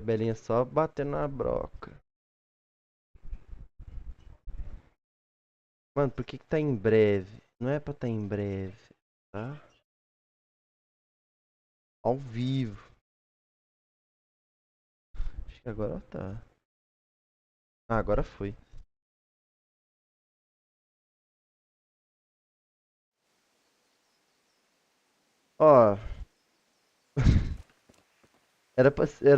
tabelinha só batendo na broca. Mano, por que que tá em breve? Não é pra tá em breve, tá? Ao vivo. Acho que agora tá. Ah, agora foi. Ó, era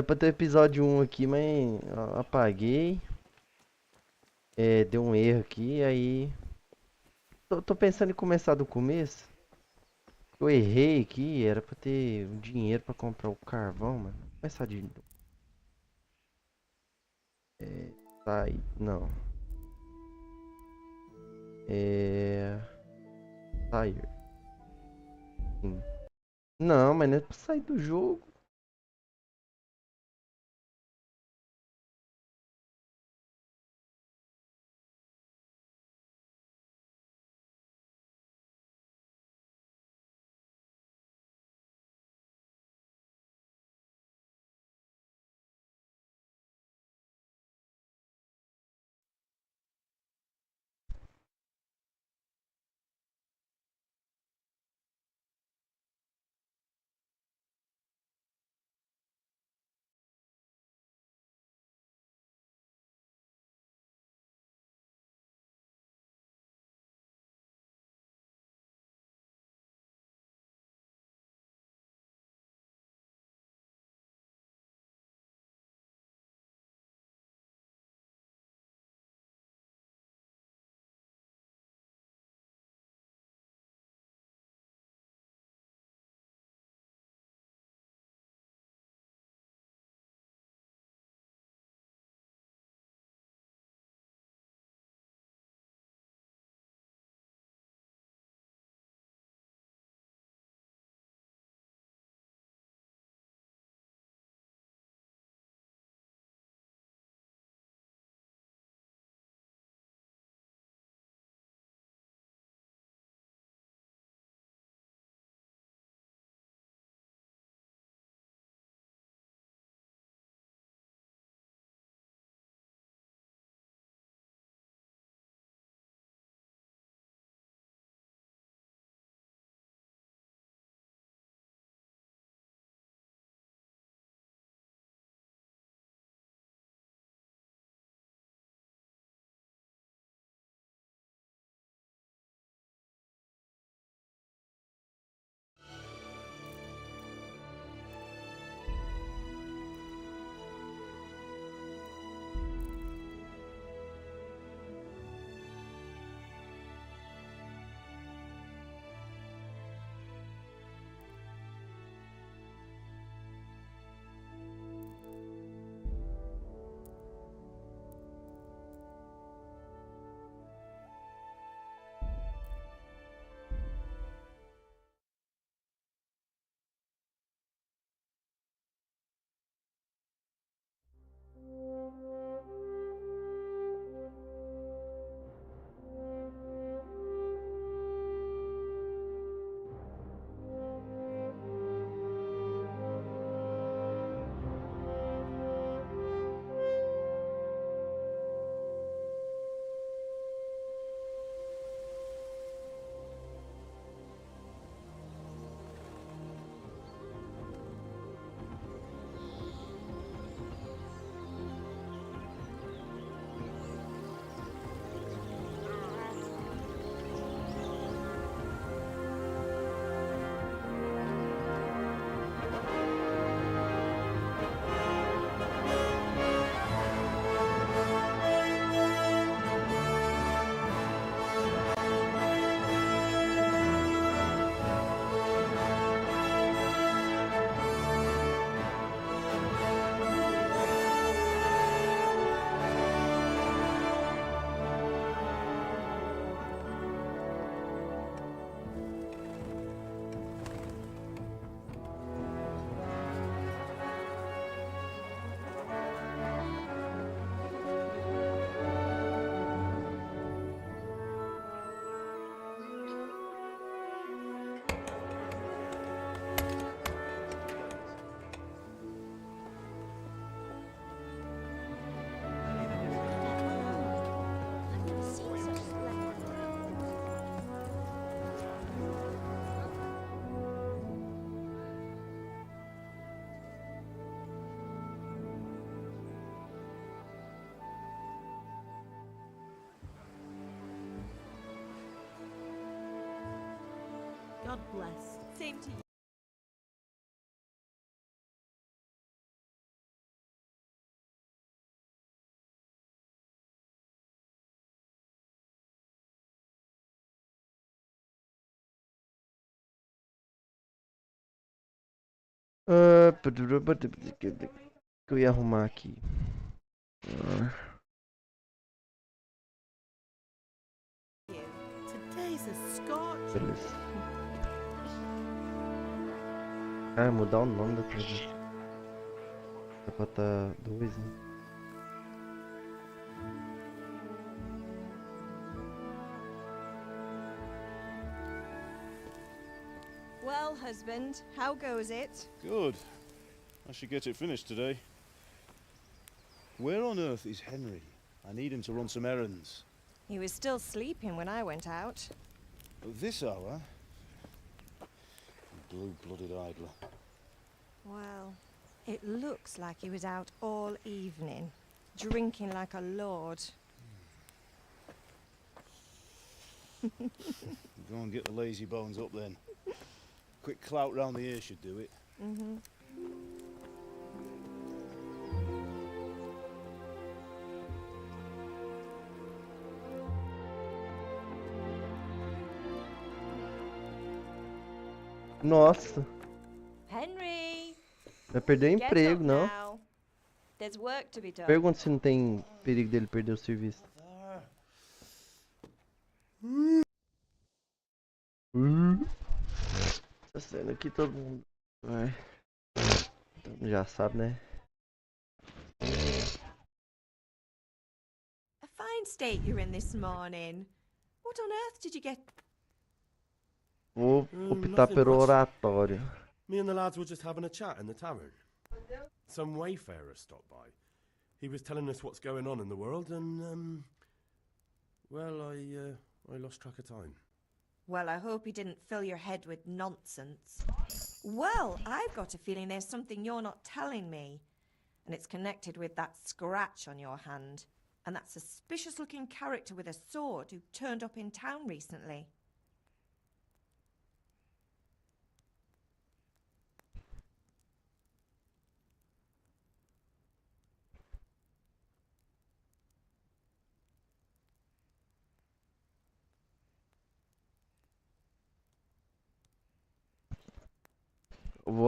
pra ter episódio um aqui, mas apaguei. É, deu um erro aqui, aí. Tô pensando em começar do começo. Eu errei aqui, era pra ter um dinheiro pra comprar o carvão, mano. Vou começar de novo. É. Sai. Não. É. Sair. Sim. Não, mas não é pra sair do jogo. blessed. Same to you. Que eu ia arrumar aqui. Today's a Scotch. Beleza. Ah, mudar o nome da tradução. É pra tá 2, né? Well, husband, how goes it? Good. I should get it finished today. Where on earth is Henry? I need him to run some errands. He was still sleeping when I went out. At this hour? Blue-blooded idler. Well, it looks like he was out all evening, drinking like a lord. Go and get the lazy bones up then. Quick clout round the ear should do it. Mm-hmm. Nossa, Henry! vai perder o Get emprego, up não? now. There's work to be done. Pergunta se não tem perigo dele perder o serviço. Tá saindo aqui todo mundo. Vai. Todo mundo já sabe, né? A fine state you're in this morning. What on earth did you get? Vou optar nothing pelo much. oratório. Me and the lads were just having a chat in the tavern. Some wayfarer stopped by. He was telling us what's going on in the world, and well, I lost track of time. Well, I hope he didn't fill your head with nonsense. Well, I've got a feeling there's something you're not telling me. And it's connected with that scratch on your hand. And that suspicious-looking character with a sword who turned up in town recently.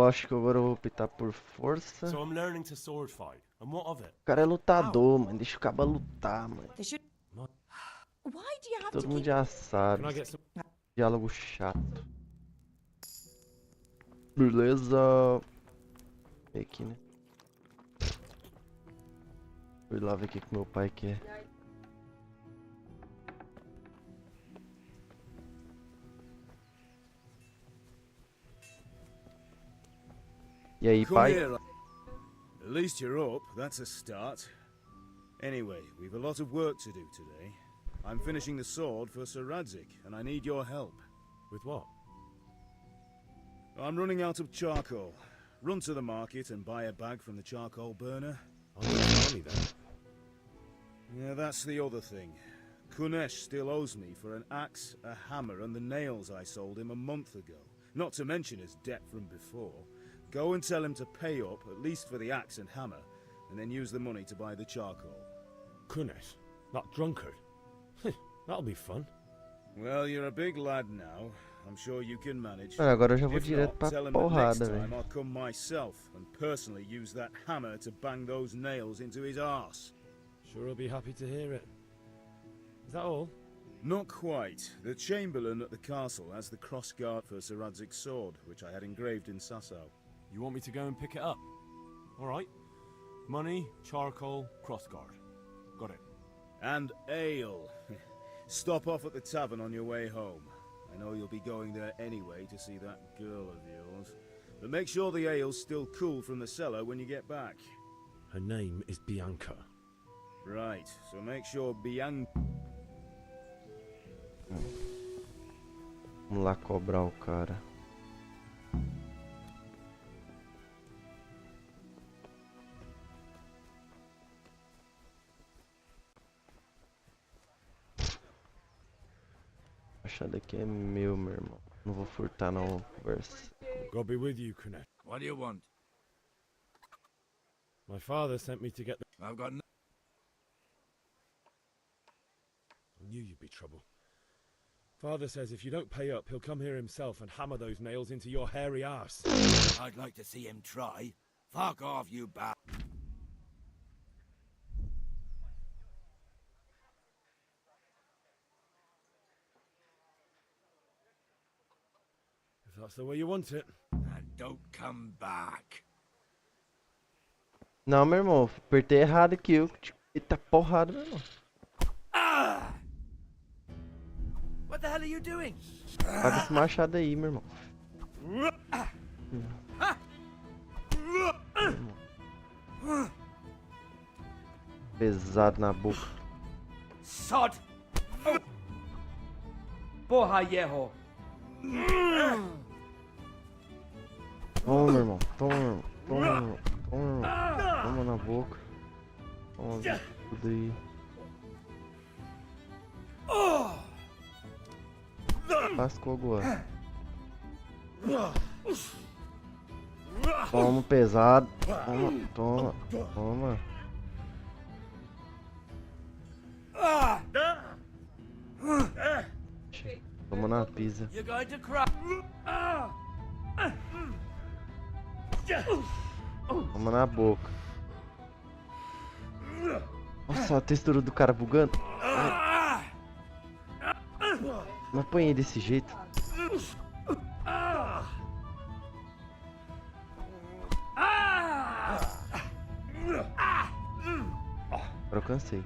Acho que agora eu vou optar por força. So I'm learning to sword fight, and what of it? O cara é lutador, mano. Deixa o caba lutar, mano. They should... What? Why do you have Todo to mundo keep... já sabe. Can I get some? Diálogo chato. Beleza. Vem aqui, né? Fui lá ver o que meu pai quer. E aí, Come pai? here. At least you're up. That's a start. Anyway, we've a lot of work to do today. I'm finishing the sword for Sir Radzik, and I need your help. With what? I'm running out of charcoal. Run to the market and buy a bag from the charcoal burner. I'll need some money then. Yeah, that's the other thing. Kunesh still owes me for an axe, a hammer, and the nails I sold him a month ago. Not to mention his debt from before. Go and tell him to pay up, at least for the axe and hammer, and then use the money to buy the charcoal. Kunesh, that drunkard. That'll be fun. Well, you're a big lad now. I'm sure you can manage. Agora eu já vou If direto not, pra tell him that next porrada, time velho. I'll come myself and personally use that hammer to bang those nails into his arse. Sure, I'll be happy to hear it. Is that all? Not quite. The Chamberlain at the castle has the crossguard for Sir Radzik's sword, which I had engraved in Sasau. You want me to go and pick it up? All right. Money, charcoal, crossguard. Got it. And ale. Stop off at the tavern on your way home. I know you'll be going there anyway to see that girl of yours. But make sure the ale's still cool from the cellar when you get back. Her name is Bianca. Right, so make sure Bianca... Vamos lá cobrar o cara. A machado aqui é meu irmão. Não vou furtar não, conversa. God be with you, Kunesh. What do you want? My father sent me to get the... I've got no... I knew you'd be trouble. Father says if you don't pay up, he'll come here himself and hammer those nails into your hairy arse. I'd like to see him try. Fuck off, you bat. If that's the way you want it. And don't come back. Não, meu irmão, apertei errado aqui. Eita porrada, meu irmão. Ah! What the hell are you doing? Paga esse machado aí, meu irmão. Pesado na boca. Sod! Porra, hierro! Toma, meu irmão. Toma, meu irmão. Toma, meu irmão. Toma, meu irmão. Toma na boca. Toma tudo aí. Lascou agora. Toma pesado. Toma, toma, toma. Toma na pizza. You're going to cry. Toma na boca. Nossa, a textura do cara bugando. Não apanhei desse jeito. Agora eu cansei.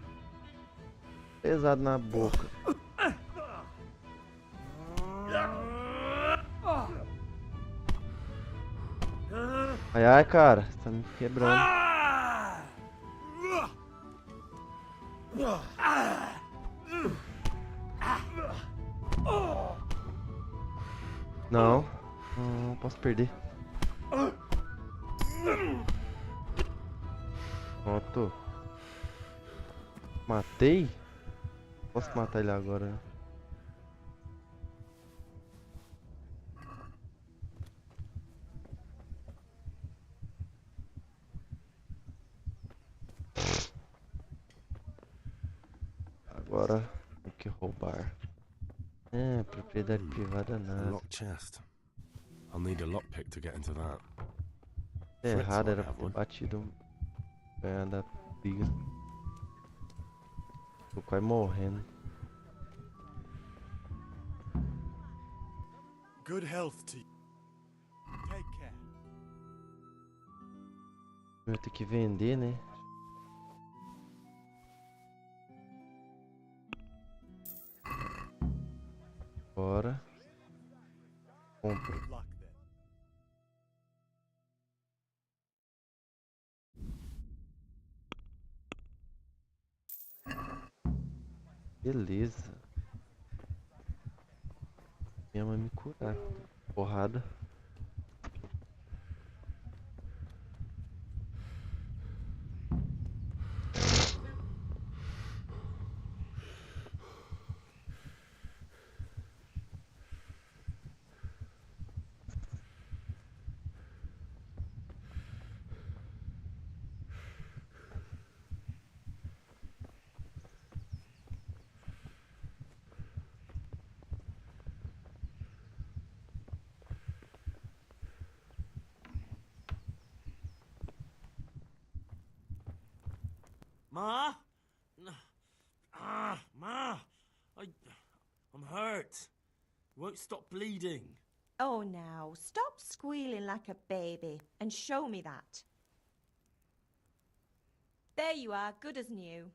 Pesado na boca. Ai, ai, cara. Você tá me quebrando. Não. Não posso perder. Pronto. Matei? Posso matar ele agora, né? Agora tem que roubar. É, propriedade privada A nada. locked chest. I'll need a lockpick to get into that. É Fritz errado, might era have ter one. batido. Ganhar da briga. Tô quase morrendo. Good health to you. Take care. Eu vou ter que vender, né? Bora. Compra. Good luck then. Beleza. Minha mãe me curar. Porrada. Ma? Ma! I'm hurt. Won't stop bleeding. Oh, now, stop squealing like a baby and show me that. There you are, good as new.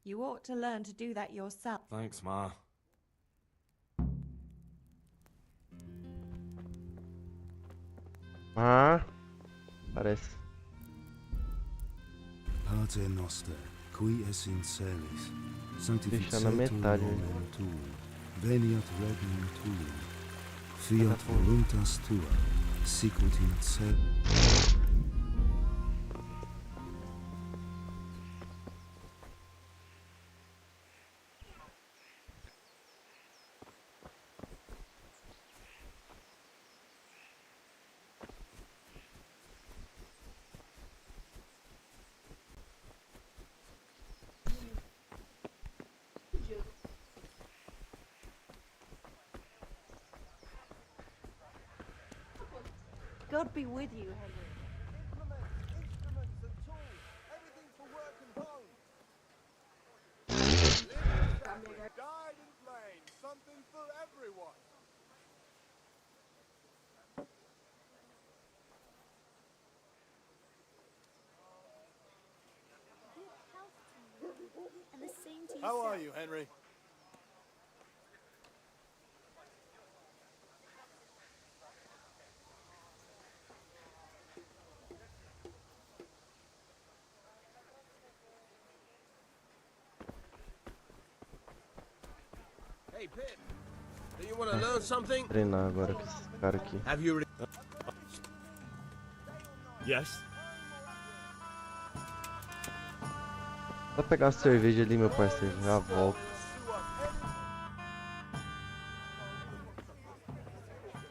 You ought to learn to do that yourself. Thanks, Ma. Ah, parece. Pater noster, qui es in celis, Deixar sanctificetur na metade, né? nomen tuum, veniat regnum tuum, fiat voluntas tua, sicut in cielo. God be with you, Henry. Instruments and tools. Everything for work and home. Died in flames. Something for everyone. And the same to How are you, Henry? Hey, Pip. Do you want to learn something? Treinar agora com esse cara aqui. Have you... Yes? Vou pegar uma cerveja ali, meu parceiro. Já volto.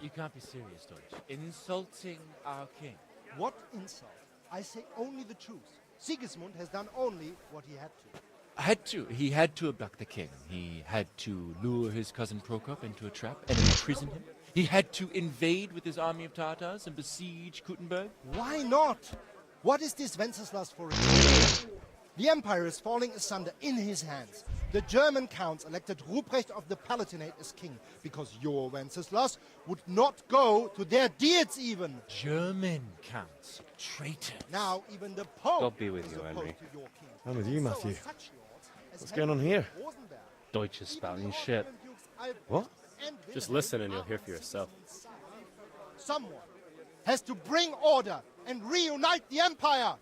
You can't be serious, Deutsch. Insulting our king. What insult? I say only the truth. Sigismund has done only what he had to. He had to abduct the king. He had to lure his cousin Prokop into a trap and imprison him. He had to invade with his army of Tatars and besiege Kuttenberg. Why not? What is this Wenceslas for? The empire is falling asunder in his hands. The German counts elected Ruprecht of the Palatinate as king because your Wenceslas would not go to their deeds even. German counts. Traitors. Now even the Pope God be with is you, opposed Henry. to your king. I'm with you, Matthew. So are such lords as What's going on here? Rosenberg, Deutsch is spouting his shit. Dukes Albrecht What? and Just Wilhelm listen and you'll are hear on for yourself. Sigismund's side. Someone has to bring order and reunite the empire.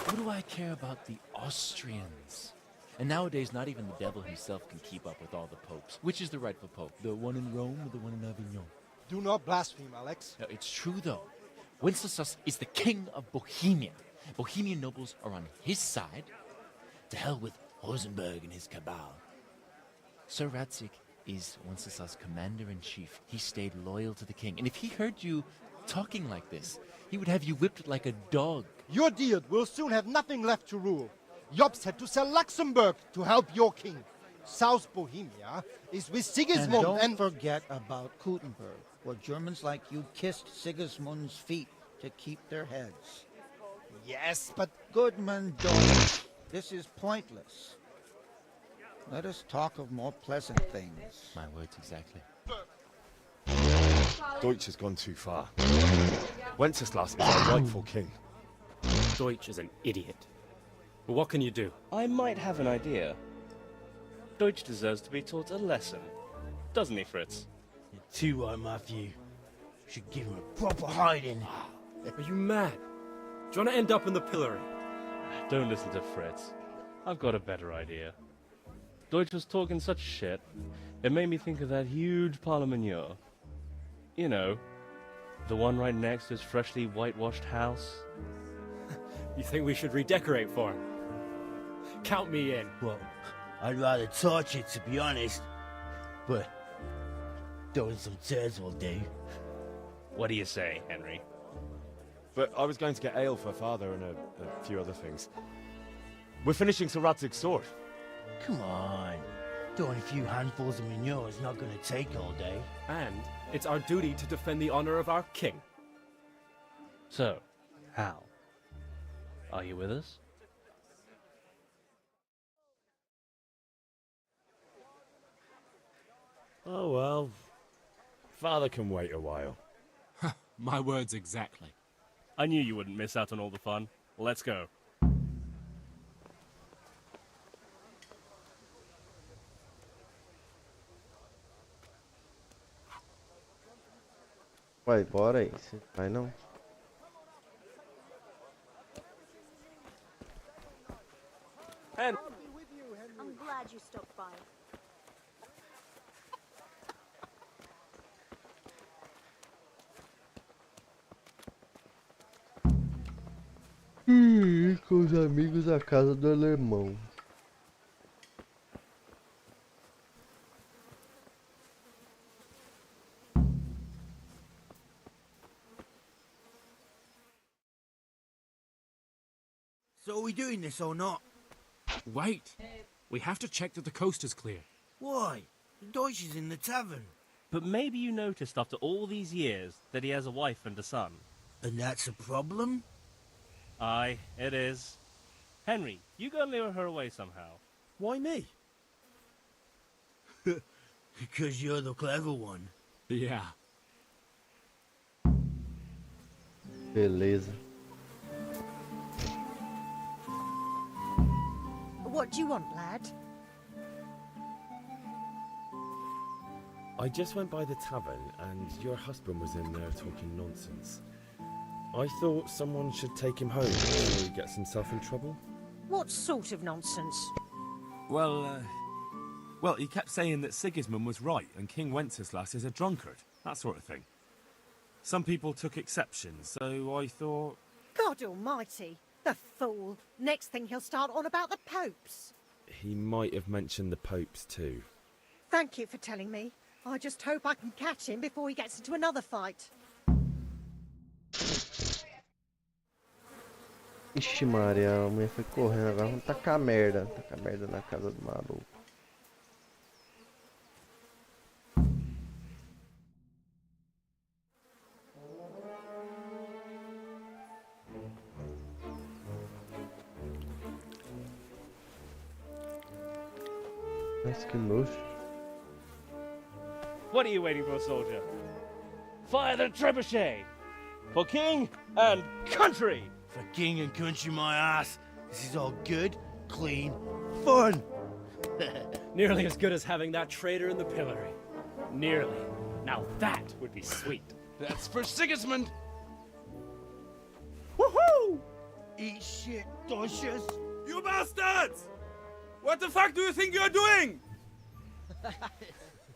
What do I care about the Austrians? And nowadays, not even the devil himself can keep up with all the popes. Which is the rightful pope? The one in Rome or the one in Avignon? Do not blaspheme, Alex. No, it's true, though. Wenceslas is the king of Bohemia. Bohemian nobles are on his side. To hell with Rosenberg and his cabal. Sir Radzik is Wenceslas' commander-in-chief. He stayed loyal to the king. And if he heard you talking like this, he would have you whipped like a dog. Your Diet will soon have nothing left to rule. Jobst had to sell Luxembourg to help your king. South Bohemia is with Sigismund and don't forget about Kuttenberg, where Germans like you kissed Sigismund's feet to keep their heads. Yes, but... Goodman Deutsch, this is pointless. Let us talk of more pleasant things. My words exactly. Deutsch has gone too far. Wenceslas is our rightful king. Deutsch is an idiot. But what can you do? I might have an idea. Deutsch deserves to be taught a lesson. Doesn't he, Fritz? You're too right, Matthew. Should give him a proper hiding. Are you mad? Do you want to end up in the pillory? Don't listen to Fritz. I've got a better idea. Deutsch was talking such shit, it made me think of that huge parliament. You know, the one right next to his freshly whitewashed house. You think we should redecorate for him? Count me in. Well, I'd rather torch it, to be honest. But throwing some tears will do. What do you say, Henry? But I was going to get ale for father and a few other things. We're finishing Sir Radzig's sword. Come on. Throwing a few handfuls of manure is not going to take all day. And it's our duty to defend the honor of our king. So, Hal, are you with us? Oh well. Father can wait a while. My words exactly. I knew you wouldn't miss out on all the fun. Let's go. Vai, bora aí. Você vai não? I'm glad you stopped by. Com os amigos à casa do alemão. So are we doing this or not? Wait. We have to check that the coast is clear. Why? The Deutsch is in the tavern. But maybe you noticed after all these years that he has a wife and a son. And that's a problem? Aye, it is. Henry, you go and lure her away somehow. Why me? Because you're the clever one. Yeah. Beleza. What do you want, lad? I just went by the tavern and your husband was in there talking nonsense. I thought someone should take him home before he gets himself in trouble. What sort of nonsense? Well, he kept saying that Sigismund was right and King Wenceslas is a drunkard, that sort of thing. Some people took exception, so I thought... God almighty, the fool. Next thing he'll start on about the popes. He might have mentioned the popes too. Thank you for telling me. I just hope I can catch him before he gets into another fight. Ixi Maria, a mulher foi correndo agora. Vamos tacar merda. Tacar merda na casa do maluco. Nossa, que nojo. What are you waiting for, soldier? Fire the trebuchet! For king and country! For king and country, my ass. This is all good, clean, fun. Nearly as good as having that traitor in the pillory. Nearly. Now that would be sweet. That's for Sigismund. Woohoo! Eat shit, Dodgers. You bastards! What the fuck do you think you're doing?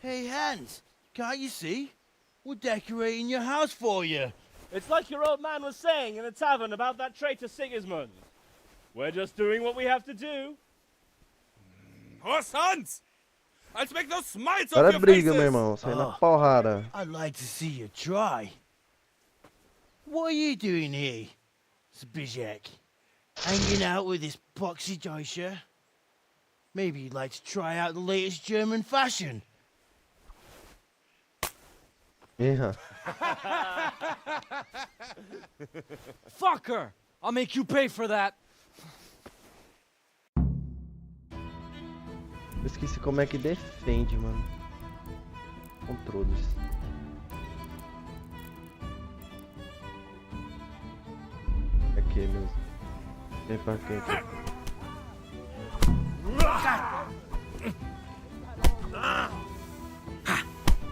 Hey, Hans, can't you see? We're decorating your house for you. It's like your old man was saying in the tavern about that traitor Sigismund. We're just doing what we have to do. Horse Hans! I'll make those smiles Para off your briga, faces! meu irmão. Sai na porrada. I'd like to see you try. What are you doing here, Zbigniew? Hanging out with this poxy Deutscher? Maybe you'd like to try out the latest German fashion. Yeah. Fuck her! I'll make you pay for that. Eu esqueci como é que defende, mano. Controles. Aqui mesmo. Vem pra cá aqui.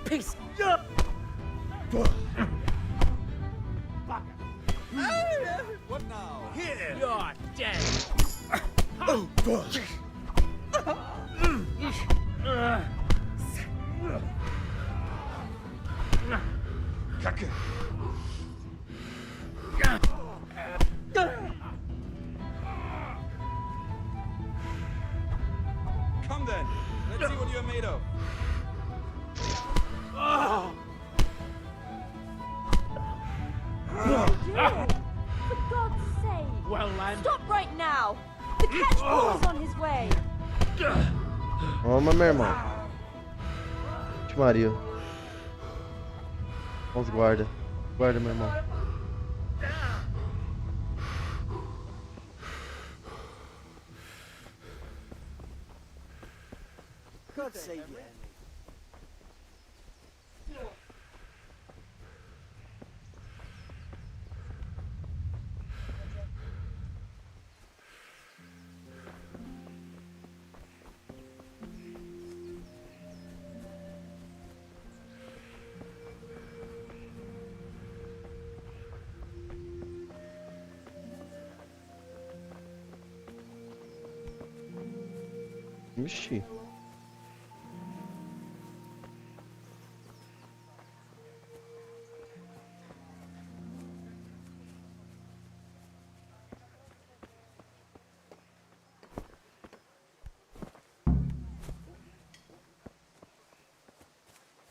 Peace. What now? Here. You're dead. Kacke! Come then, let's see what you're made of. For God's sake! Well, land. Stop right now! The catch ball is on his way! Toma, meu irmão. Ixi Maria. Olha os guarda. Guarda, meu irmão. God save you. Ixi.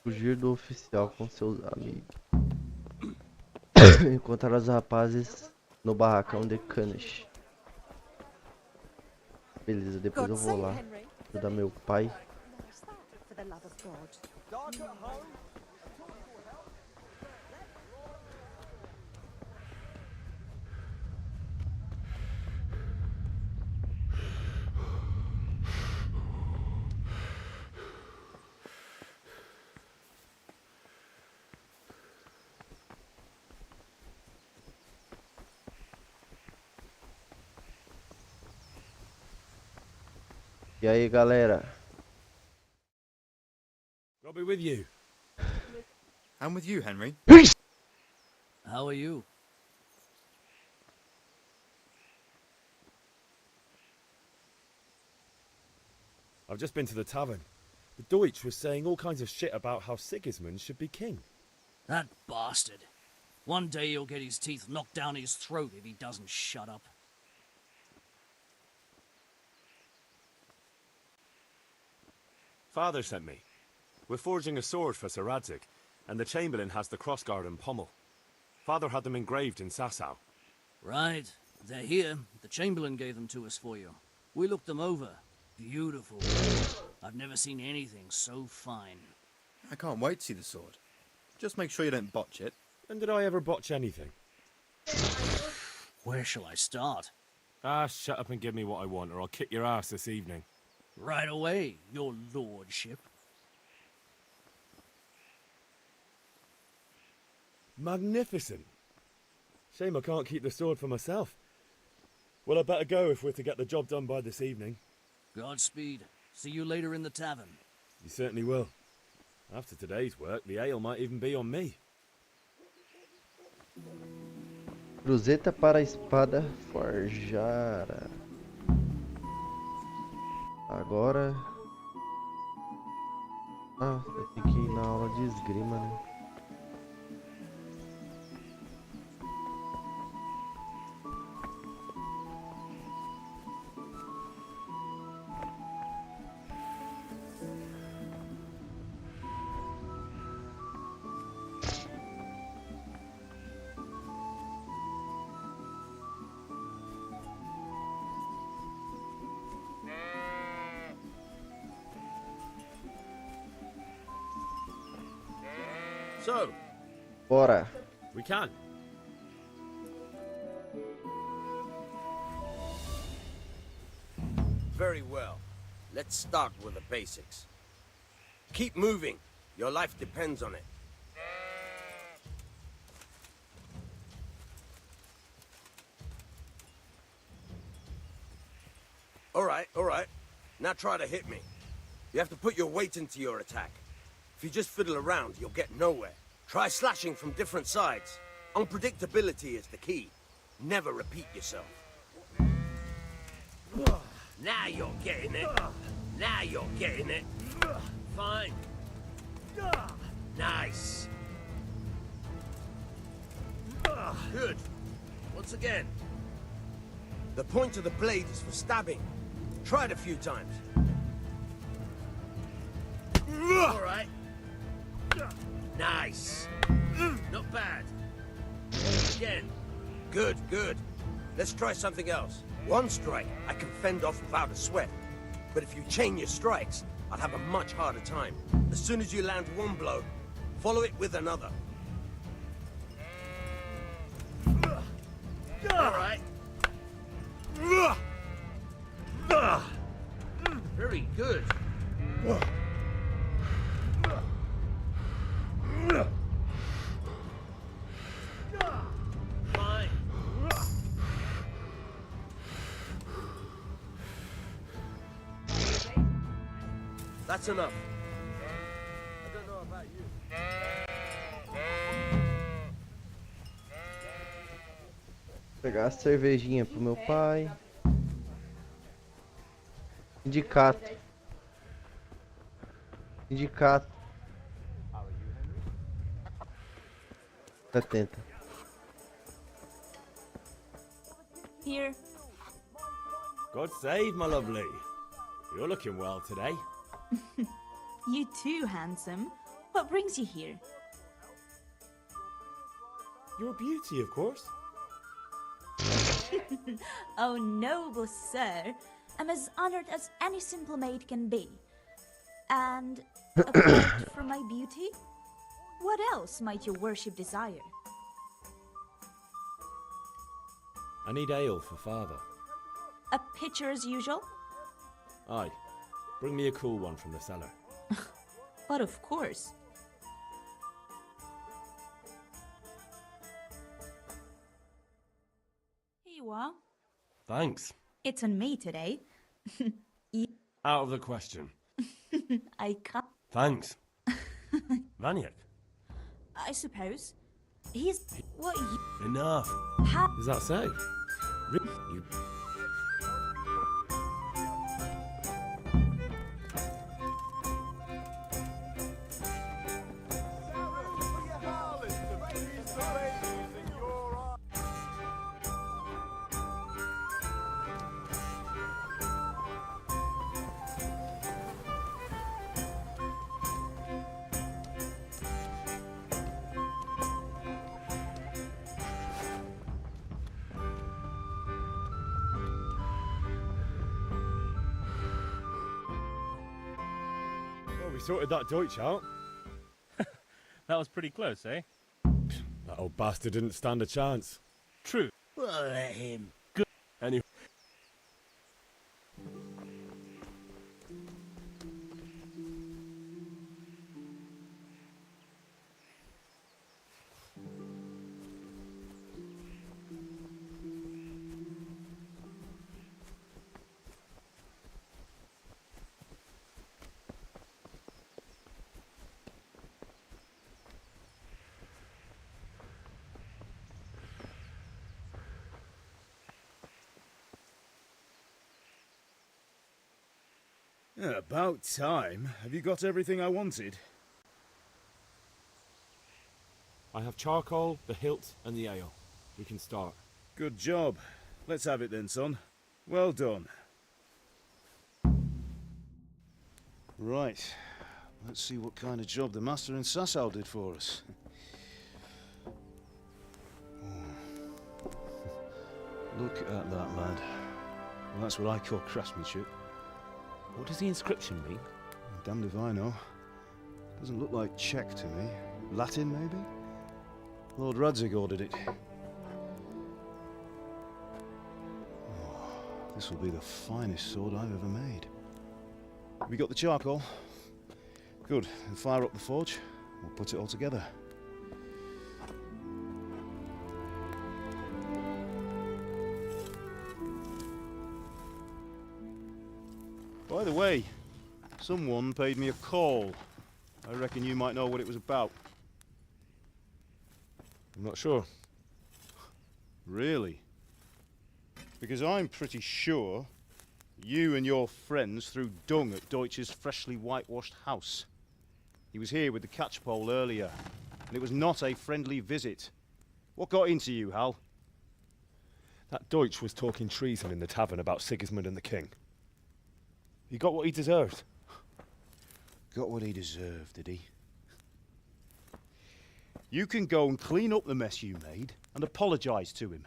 Fugir do oficial com seus amigos. Encontrar os rapazes no barracão de Canish. Beleza, depois eu vou lá ajudar meu pai. the love of God. Dark at home? A torch will help. E aí, galera? I'll be with you. I'm with you, Henry. How are you? I've just been to the tavern. The Deutsch was saying all kinds of shit about how Sigismund should be king. That bastard. One day he'll get his teeth knocked down his throat if he doesn't shut up. Father sent me. We're forging a sword for Sir Radzig, and the Chamberlain has the crossguard and pommel. Father had them engraved in Sasau. Right. They're here. The Chamberlain gave them to us for you. We looked them over. Beautiful. I've never seen anything so fine. I can't wait to see the sword. Just make sure you don't botch it. When did I ever botch anything? Where shall I start? Ah, shut up and give me what I want, or I'll kick your ass this evening. Right away, your lordship. Magnificent. Shame I can't keep the sword for myself. Well, I better go if we're to get the job done by this evening. Godspeed. See you later in the tavern. You certainly will. After today's work, the ale might even be on me. Cruzeta para a espada forjada. Agora... Ah, eu tenho que ir na aula de esgrima, né? So, Bora. We can. very well. Let's start with the basics. Keep moving. Your life depends on it. All right. Now try to hit me. You have to put your weight into your attack. If you just fiddle around, you'll get nowhere. Try slashing from different sides. Unpredictability is the key. Never repeat yourself. Now you're getting it. Now you're getting it. Fine. Nice. Good. Once again. The point of the blade is for stabbing. Try it a few times. All right. Nice. Not bad. Again. Good. Let's try something else. One strike I can fend off without a sweat. But if you chain your strikes, I'll have a much harder time. As soon as you land one blow, follow it with another. All right. Very good. Fine. That's enough. I don't know about you. Pegar a cervejinha pro meu pai. Sindicato. 70. Here. God save, my lovely. You're looking well today. You too, handsome. What brings you here? Your beauty, of course. Oh, noble sir. I'm as honored as any simple maid can be. And apart from my beauty, what else might your worship desire? I need ale for father. A pitcher as usual? Aye. Bring me a cool one from the cellar. But of course. Here you are. Thanks. It's on me today. Out of the question. I can't. Thanks. Vaniak. I suppose. He's. What you. Enough. How. Does that say? You... We sorted that Deutsch out. That was pretty close, eh? That old bastard didn't stand a chance. True. Well, let him. Good. Anyway. Yeah, about time. Have you got everything I wanted? I have charcoal, the hilt, and the ale. We can start. Good job. Let's have it then, son. Well done. Right. Let's see what kind of job the master in Sasau did for us. Look at that, lad. Well, that's what I call craftsmanship. What does the inscription mean? Damned if I know. Doesn't look like Czech to me. Latin, maybe? Lord Radzig ordered it. Oh, this will be the finest sword I've ever made. We got the charcoal? Good. Then fire up the forge. We'll put it all together. By the way, someone paid me a call. I reckon you might know what it was about. I'm not sure. Really? Because I'm pretty sure you and your friends threw dung at Deutsch's freshly whitewashed house. He was here with the catchpole earlier, and it was not a friendly visit. What got into you, Hal? That Deutsch was talking treason in the tavern about Sigismund and the king. He got what he deserved. Got what he deserved, did he? You can go and clean up the mess you made and apologise to him.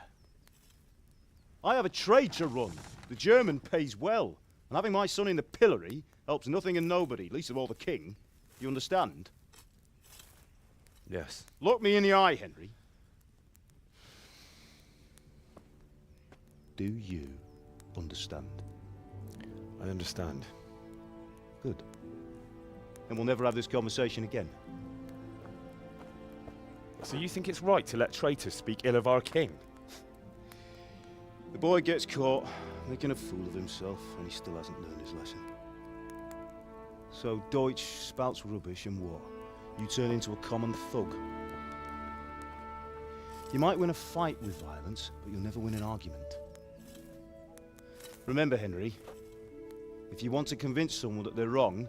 I have a trade to run. The German pays well, and having my son in the pillory helps nothing and nobody, least of all the king. You understand? Yes. Look me in the eye, Henry. Do you understand? I understand. Good. And we'll never have this conversation again. So you think it's right to let traitors speak ill of our king? The boy gets caught, making a fool of himself, and he still hasn't learned his lesson. So Deutsch spouts rubbish and war. You turn into a common thug. You might win a fight with violence, but you'll never win an argument. Remember, Henry, if you want to convince someone that they're wrong,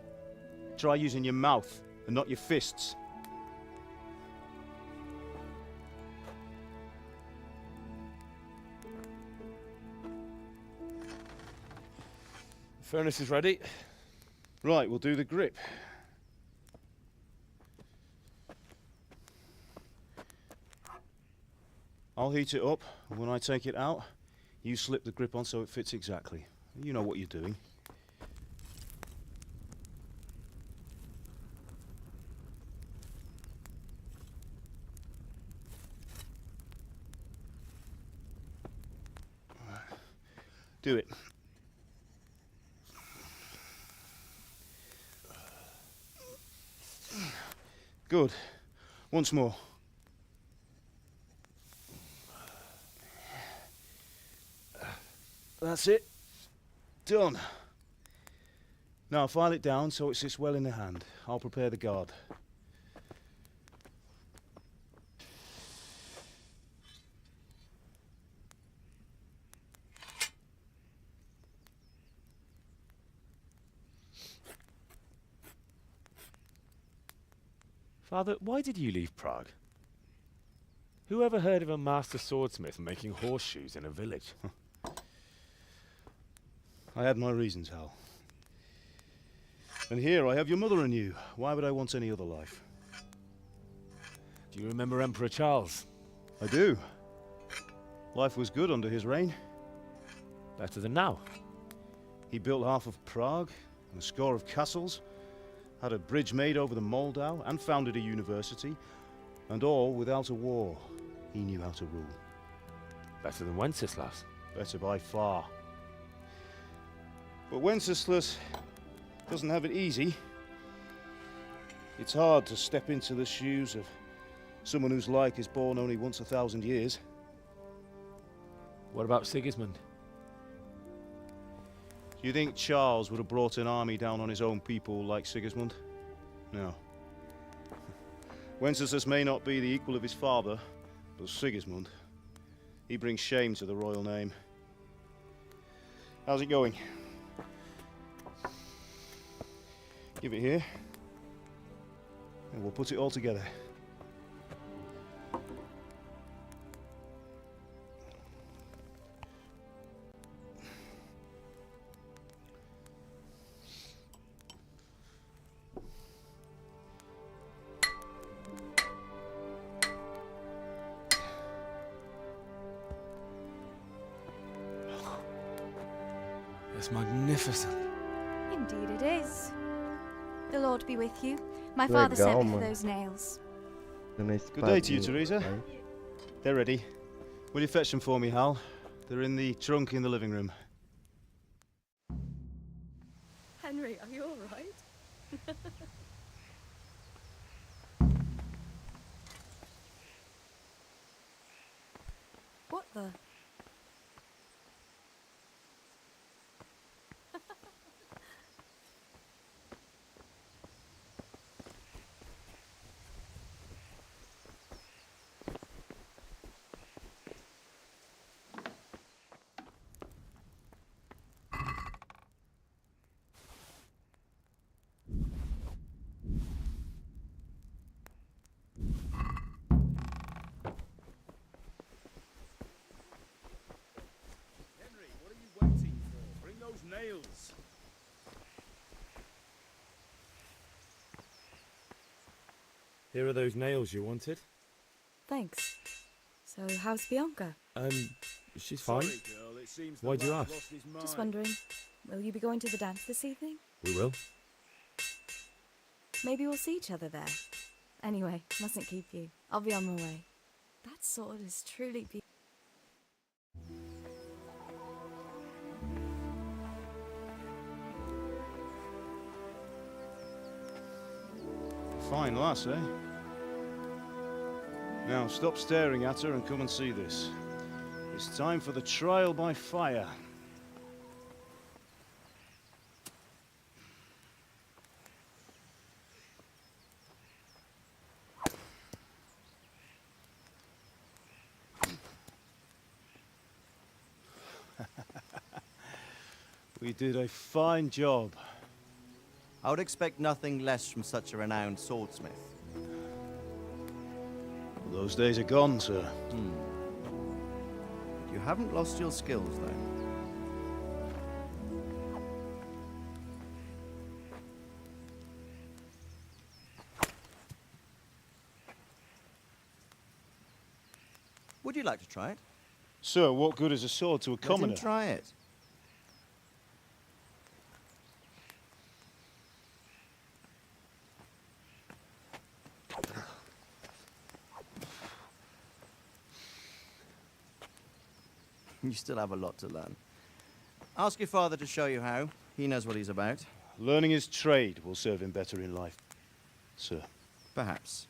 try using your mouth and not your fists. The furnace is ready. Right, we'll do the grip. I'll heat it up, and when I take it out, you slip the grip on so it fits exactly. You know what you're doing. Do it. Good. Once more. That's it. Done. Now file it down so it sits well in the hand. I'll prepare the guard. Father, why did you leave Prague? Who ever heard of a master swordsmith making horseshoes in a village? I had my reasons, Hal. And here I have your mother and you. Why would I want any other life? Do you remember Emperor Charles? I do. Life was good under his reign. Better than now. He built half of Prague and a score of castles, had a bridge made over the Moldau, and founded a university, and all without a war. He knew how to rule. Better than Wenceslas. Better by far. But Wenceslas doesn't have it easy. It's hard to step into the shoes of someone whose like is born only once 1,000 years. What about Sigismund? Do you think Charles would have brought an army down on his own people like Sigismund? No. Wenceslas may not be the equal of his father, but Sigismund, he brings shame to the royal name. How's it going? Give it here, and we'll put it all together. It's magnificent. Indeed it is. The Lord be with you. My Legal, father sent me for man. those nails. Good day to you, Teresa. They're ready. Will you fetch them for me, Hal? They're in the trunk in the living room. Henry, are you all right? What the? Henry, what are you waiting for? Bring those nails. Here are those nails you wanted. Thanks. So, how's Bianca? She's fine. Sorry, girl, it seems the Why do you lad's ask? lost his mind. Just wondering, will you be going to the dance this evening? We will. Maybe we'll see each other there. Anyway, mustn't keep you. I'll be on my way. That sword is truly beautiful. Fine lass, eh? Now stop staring at her and come and see this. It's time for the trial by fire. We did a fine job. I would expect nothing less from such a renowned swordsmith. Well, those days are gone, sir. You haven't lost your skills, though. Would you like to try it? Sir, what good is a sword to a commoner? Let him try it. You still have a lot to learn. Ask your father to show you how. He knows what he's about. Learning his trade will serve him better in life, sir. Perhaps.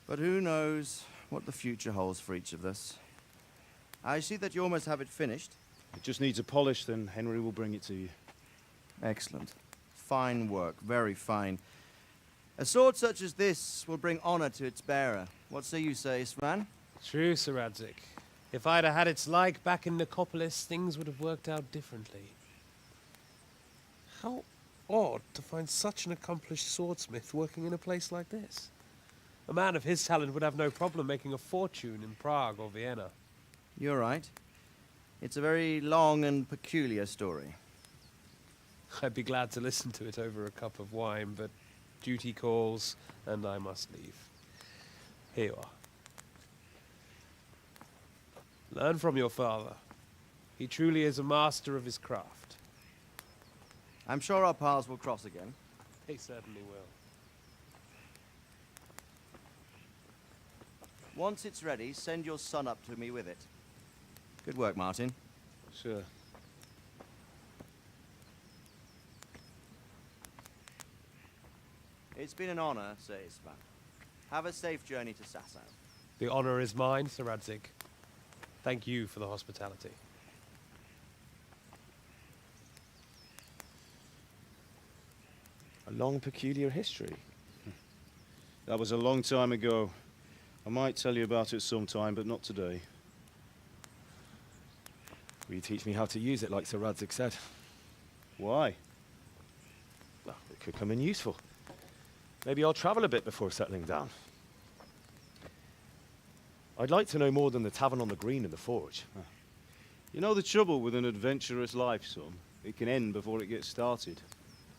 But who knows what the future holds for each of us. I see that you almost have it finished. It just needs a polish, then Henry will bring it to you. Excellent. Fine work, very fine. A sword such as this will bring honor to its bearer. What say you, Svan? True, Sir Radzig. If I'd have had its like back in Nicopolis, things would have worked out differently. How odd to find such an accomplished swordsmith working in a place like this. A man of his talent would have no problem making a fortune in Prague or Vienna. You're right. It's a very long and peculiar story. I'd be glad to listen to it over a cup of wine, but duty calls, and I must leave. Here you are. Learn from your father. He truly is a master of his craft. I'm sure our paths will cross again. He certainly will. Once it's ready, send your son up to me with it. Good work, Martin. Sure. It's been an honor, Sir Isvan. Have a safe journey to Sasau. The honor is mine, Sir Radzig. Thank you for the hospitality. A long, peculiar history. That was a long time ago. I might tell you about it sometime, but not today. Will you teach me how to use it, like Sir Radzig said? Why? Well, it could come in useful. Maybe I'll travel a bit before settling down. I'd like to know more than the tavern on the green and the forge. You know the trouble with an adventurous life, son? It can end before it gets started.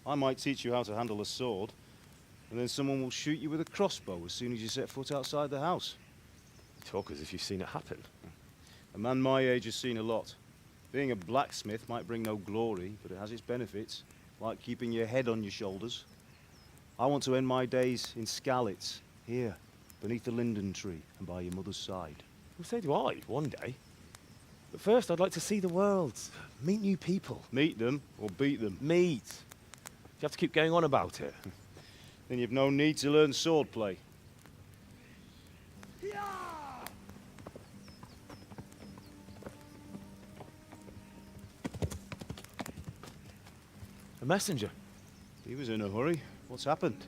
I might teach you how to handle a sword, and then someone will shoot you with a crossbow as soon as you set foot outside the house. You talk as if you've seen it happen. A man my age has seen a lot. Being a blacksmith might bring no glory, but it has its benefits, like keeping your head on your shoulders. I want to end my days in Skalitz, here, beneath the linden tree and by your mother's side. Well, so do I, one day. But first, I'd like to see the world, meet new people. Meet them or beat them? Meet. You have to keep going on about it. Then you've no need to learn swordplay. A messenger. He was in a hurry. What's happened?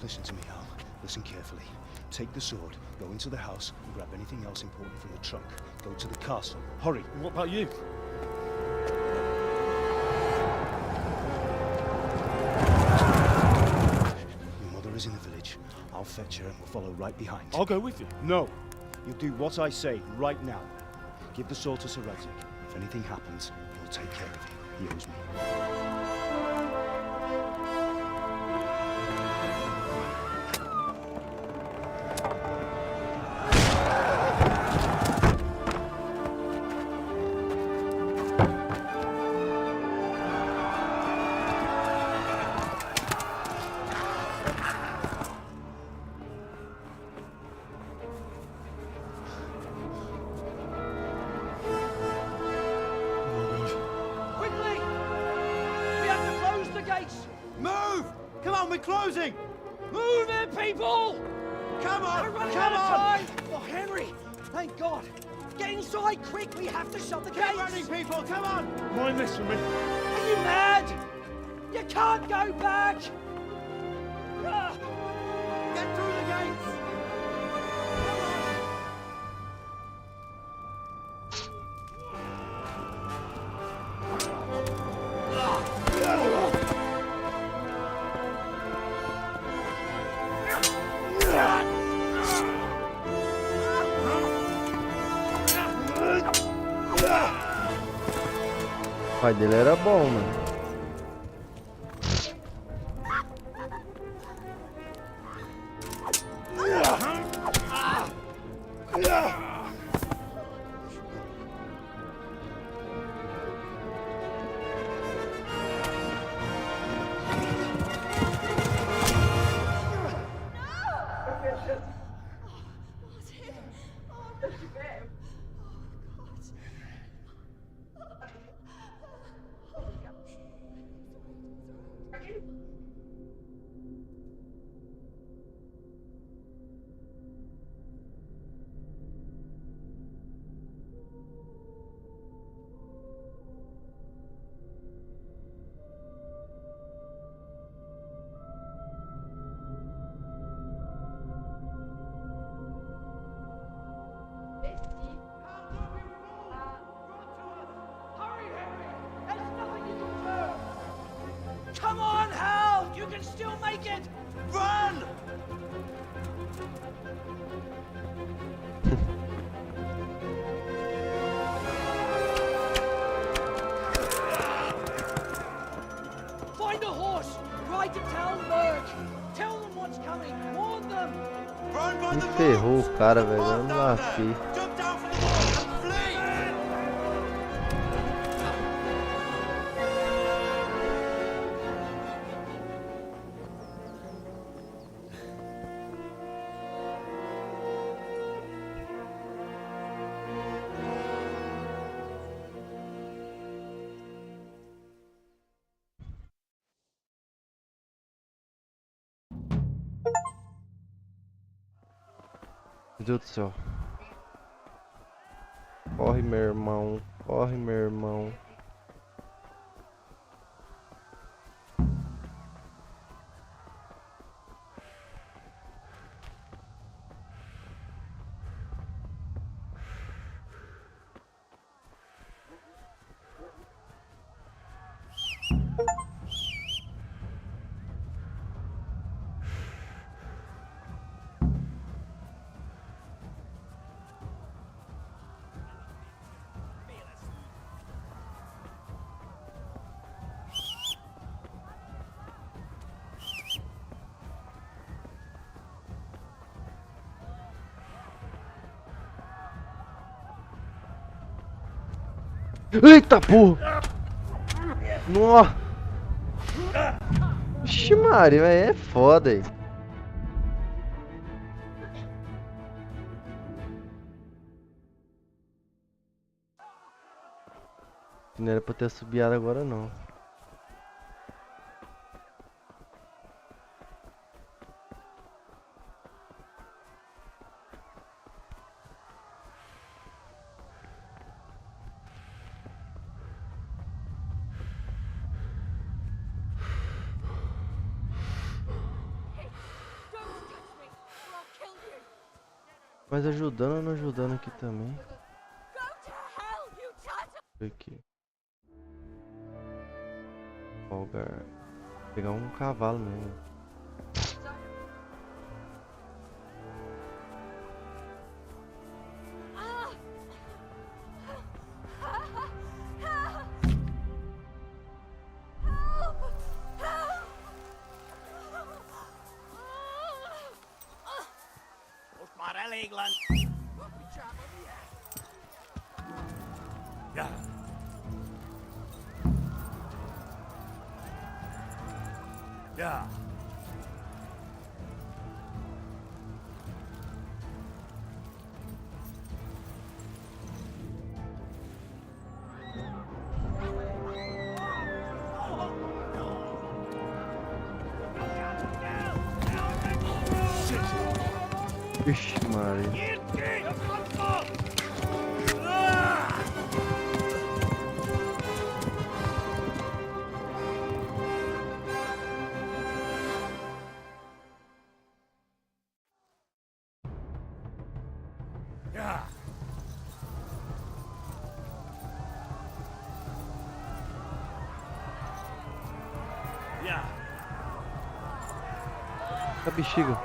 Listen to me, Al. Listen carefully. Take the sword, go into the house, and grab anything else important from the trunk. Go to the castle. Hurry. What about you? Your mother is in the village. I'll fetch her and we'll follow right behind. I'll go with you. No. You'll do what I say right now. Give the sword to Sir Radzig. If anything happens, he'll take care of you. He owes me. Quickly! We have to close the gates! Move! Come on, we're closing! Move it, people! Come on! We're running out of time! Oh, Henry! Thank God! Get inside, quick! We have to shut the gates! Get running, people! Come on! Mind this for me. Are you mad? You can't go back! Ah! Get through the gates! O pai dele era bom, mano. Come on, Hal! You can still make it! Run! Find a horse! Ride to Talmberg! Tell them what's coming! Warn them! Run by Me the ferrou o cara, velho. Eu não lasquei. Jump down from the wall and flee! Meu Deus do céu. Corre, meu irmão. Corre, meu irmão. Eita porra! Nossa! Vixe Maria, é foda aí. Não era pra ter subiado agora não. Mas ajudando ou não ajudando aqui também? Aqui. Folgar. Pegar um cavalo mesmo. Yeah. Vixe Maria. Yeah. Yeah. A bexiga.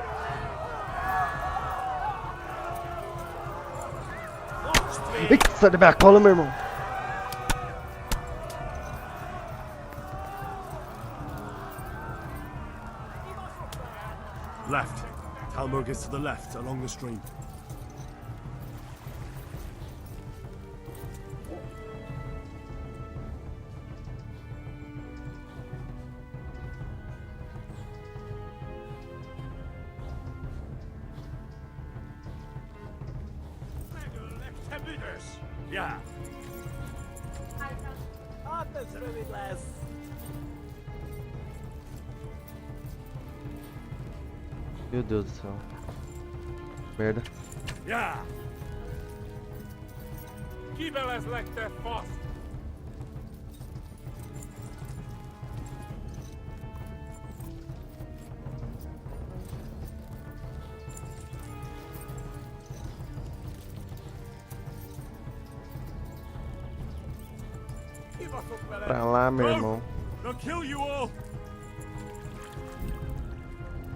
Eita, sai da minha cola, meu irmão. Left. Talmberg is to the left, along the stream. Yeah. Meu Deus do céu. Merda. Ja! Kibeles legte fast! Pra lá, meu irmão. They'll kill you all!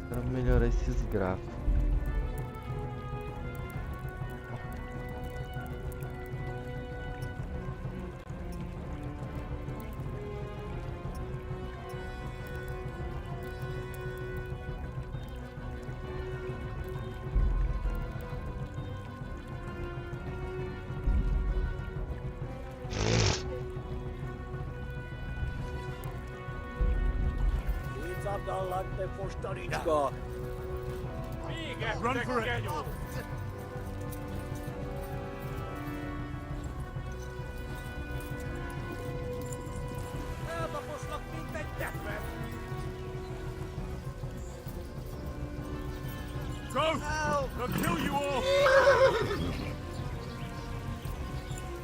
Pra melhorar esses gráficos. Run for it! Go! They'll kill you all!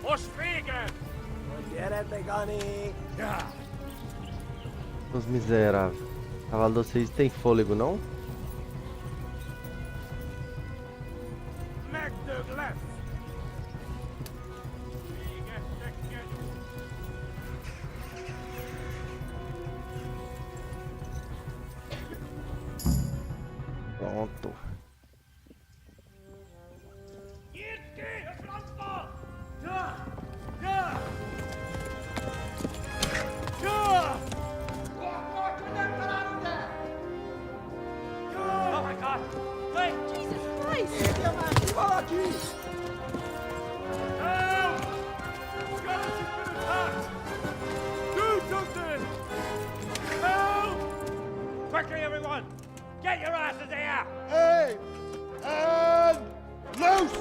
Ostregen! Yeah! Os miseráveis. Cavalo, vocês têm fôlego, não? Magdug left! Pronto. Oh my God! Wait! Jesus Christ! Help! Skeleton's been attacked! Do something! Help! Quickly, everyone! Get your asses here! Hey! And loose!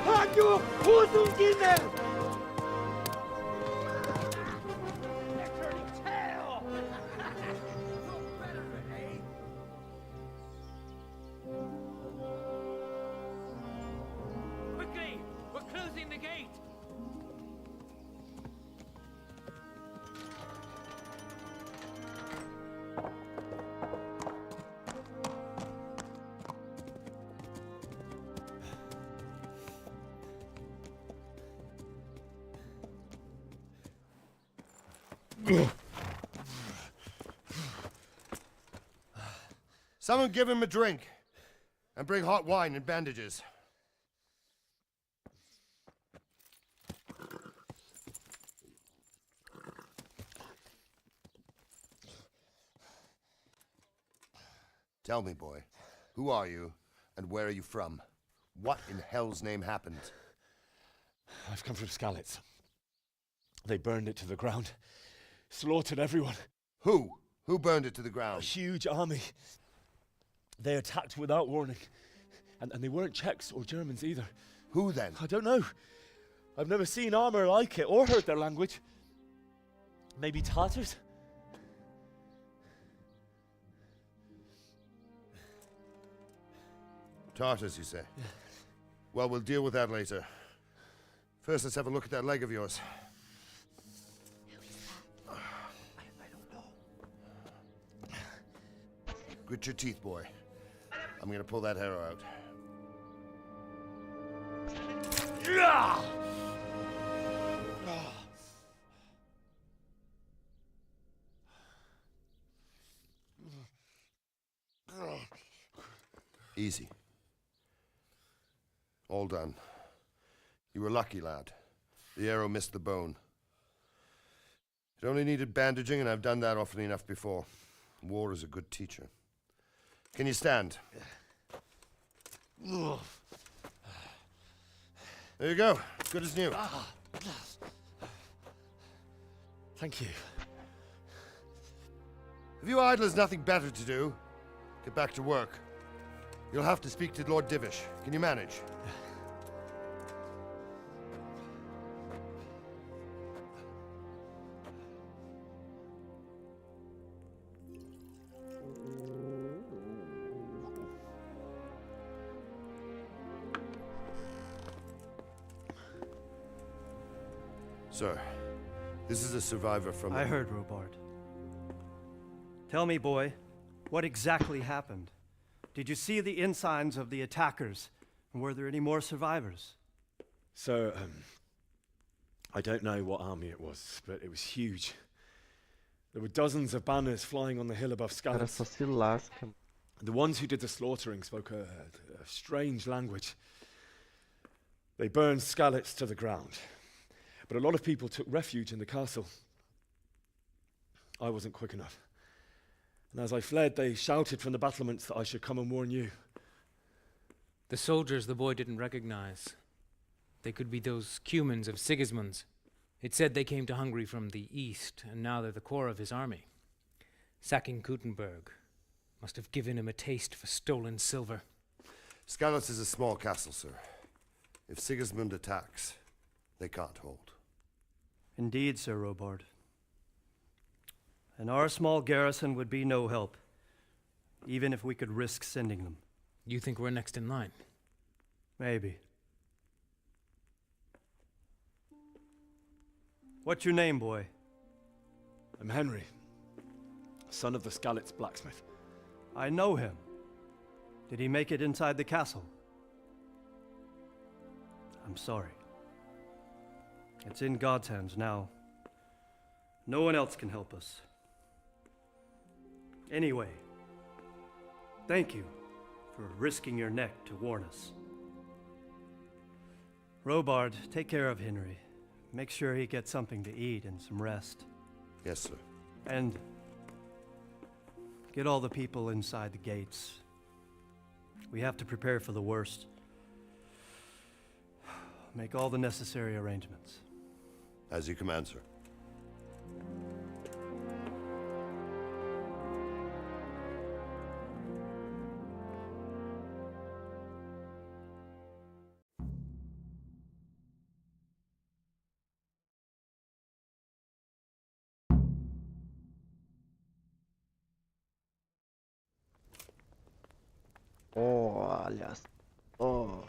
Halt your Hosen in there! Quickly! We're closing the gate! Someone give him a drink. And bring hot wine and bandages. Tell me, boy, who are you and where are you from? What in hell's name happened? I've come from Skalitz. They burned it to the ground. Slaughtered everyone. Who? Who burned it to the ground? A huge army. They attacked without warning. And they weren't Czechs or Germans either. Who then? I don't know. I've never seen armor like it or heard their language. Maybe Tatars? Tartars, you say? Yeah. Well, we'll deal with that later. First, let's have a look at that leg of yours. I don't know. Grit your teeth, boy. I'm gonna pull that arrow out. Easy. All done. You were lucky, lad. The arrow missed the bone. It only needed bandaging, and I've done that often enough before. War is a good teacher. Can you stand? There you go. Good as new. Thank you. If you idlers nothing better to do, get back to work. You'll have to speak to Lord Divish. Can you manage? Sir, this is a survivor from... I heard, Robard. Tell me, boy, what exactly happened? Did you see the ensigns of the attackers? And were there any more survivors? So, I don't know what army it was, but it was huge. There were dozens of banners flying on the hill above Cara, Scallops. só se lasca. The ones who did the slaughtering spoke a strange language. They burned Scallops to the ground. But a lot of people took refuge in the castle. I wasn't quick enough. And as I fled, they shouted from the battlements that I should come and warn you. The soldiers the boy didn't recognize. They could be those Cumans of Sigismund's. It said they came to Hungary from the east, and now they're the core of his army. Sacking Gutenberg must have given him a taste for stolen silver. Scallops is a small castle, sir. If Sigismund attacks, they can't hold. Indeed, Sir Robard. And our small garrison would be no help, even if we could risk sending them. You think we're next in line? Maybe. What's your name, boy? I'm Henry, son of the Scallops blacksmith. I know him. Did he make it inside the castle? I'm sorry. It's in God's hands now. No one else can help us. Anyway, thank you for risking your neck to warn us. Robard, take care of Henry. Make sure he gets something to eat and some rest. Yes, sir. And get all the people inside the gates. We have to prepare for the worst. Make all the necessary arrangements. As you command, sir. Olha só.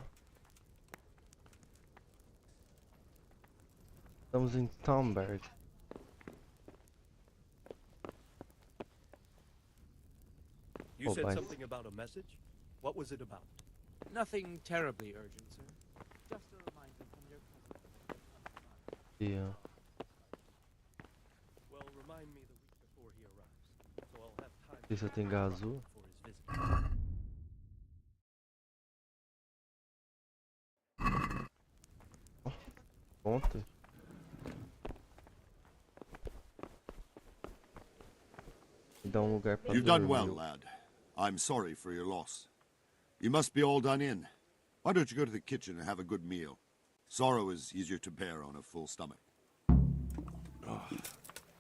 Estamos em Tomberg. You said bye. something about a message? What was it about? Nothing terribly urgent, sir. Just a reminder from your cousin. Yeah. Well, remind me the week before he arrives, so I'll have time Se você tem gazu. for his visit. Conta. Me dá lugar pra You've done dormir. well, lad. I'm sorry for your loss. You must be all done in. Why don't you go to the kitchen and have a good meal? Sorrow is easier to bear on a full stomach.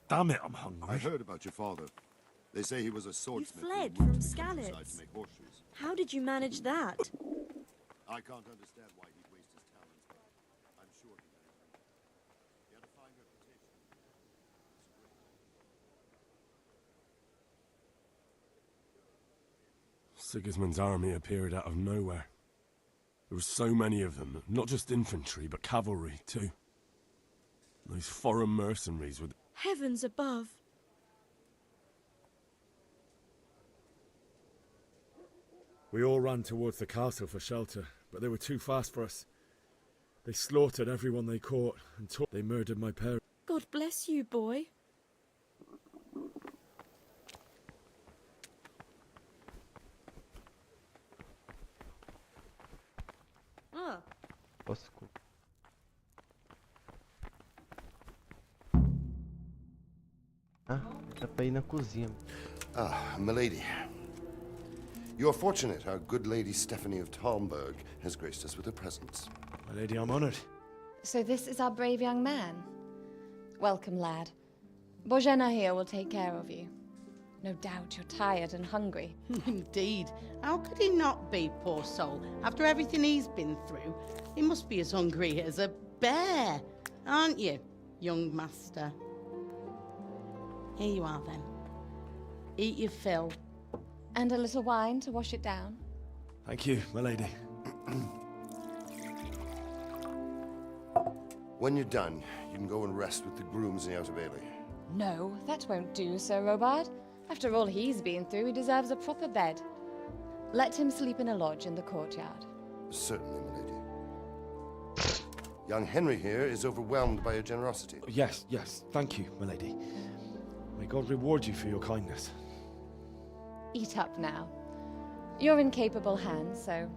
Damn it, I'm hungry. I heard about your father. They say he was a swordsmith. who fled moved from to the countryside Scallops. to make horseshoes. How did you manage that? I can't understand why he'd waste his talents, but I'm sure he managed them. He had a fine reputation. Sigismund's army appeared out of nowhere. There were so many of them, not just infantry, but cavalry, too. Those foreign mercenaries with... Heavens above. We all ran towards the castle for shelter, but they were too fast for us. They slaughtered everyone they caught, and they murdered my parents. God bless you, boy. Ah. Posso... Dá pra ir na cozinha. Ah, milady. You're fortunate our good lady Stephanie of Talmberg has graced us with her presence. My lady, I'm honored. So this is our brave young man. Welcome, lad. Bozhena here will take care of you. No doubt you're tired and hungry. Indeed. How could he not be, poor soul? After everything he's been through, he must be as hungry as a bear, aren't you, young master? Here you are, then. Eat your fill. And a little wine to wash it down. Thank you, my lady. When you're done, you can go and rest with the grooms in the Outer Bailey. No, that won't do, Sir Robard. After all he's been through, he deserves a proper bed. Let him sleep in a lodge in the courtyard. Certainly, milady. Young Henry here is overwhelmed by your generosity. Yes, yes, thank you, my lady. May God reward you for your kindness. Eat up now. You're in capable hands, so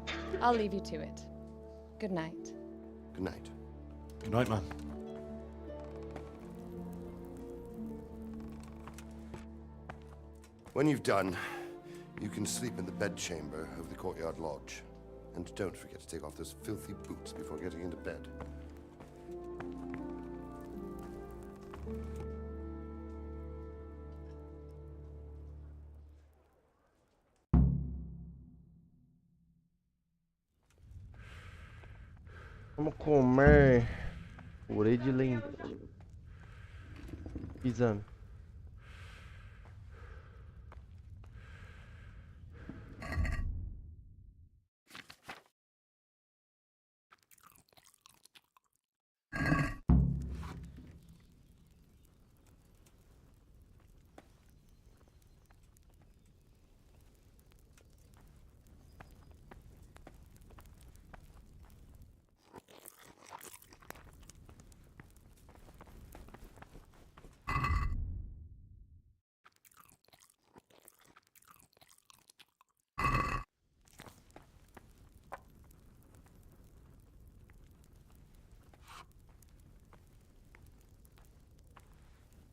I'll leave you to it. Good night. Good night. Good night, ma'am. When you've done, you can sleep in the bedchamber of the courtyard lodge. And don't forget to take off those filthy boots before getting into bed. Vamos comer purê de lentilha. Pisando.